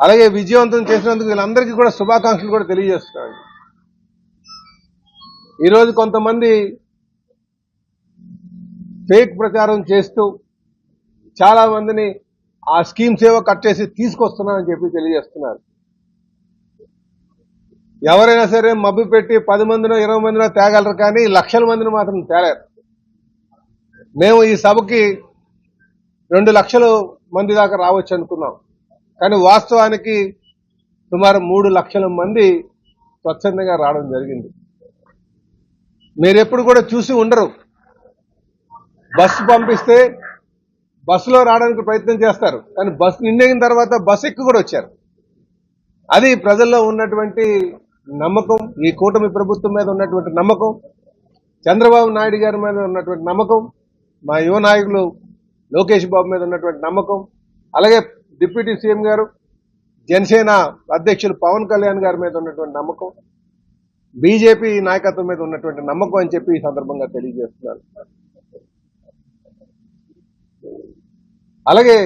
అలాగే విజయవంతం చేసినందుకు వీళ్ళందరికీ కూడా శుభాకాంక్షలు కూడా తెలియజేస్తున్నాను. ఈరోజు కొంతమంది ఫేక్ ప్రచారం చేస్తూ చాలా మందిని ఆ స్కీమ్స్ ఏవో కట్ చేసి తీసుకొస్తున్నారని చెప్పి తెలియజేస్తున్నారు. ఎవరైనా సరే మబ్బు పెట్టి 10 మందినో 20 మందినో తేగలరు, కానీ లక్షల మందిని మాత్రం తేలేరు. మేము ఈ సభకి 2 లక్షల మంది దాకా రావచ్చు అనుకున్నాం, కానీ వాస్తవానికి సుమారు 3 లక్షల మంది స్వచ్ఛందంగా రావడం జరిగింది. మీరెప్పుడు కూడా చూసి ఉండరు, బస్సు పంపిస్తే బస్సులో రావడానికి ప్రయత్నం చేస్తారు, కానీ బస్సు నిండిన తర్వాత బస్సు ఎక్కి కూడా వచ్చారు. అది ప్రజల్లో ఉన్నటువంటి నమ్మకం, ఈ కూటమి ప్రభుత్వం మీద ఉన్నటువంటి నమ్మకం, చంద్రబాబు నాయుడు గారి మీద ఉన్నటువంటి నమ్మకం, మా యువ నాయకులు లోకేష్ బాబు మీద ఉన్నటువంటి నమ్మకం, అలాగే డిప్యూటీ సీఎం గారు జనసేన అధ్యక్షులు పవన్ కళ్యాణ్ గారి మీద ఉన్నటువంటి నమ్మకం, బీజేపీ నాయకత్వం మీద ఉన్నటువంటి నమ్మకం అని చెప్పి ఈ సందర్భంగా తెలియజేస్తున్నారు. అలాగే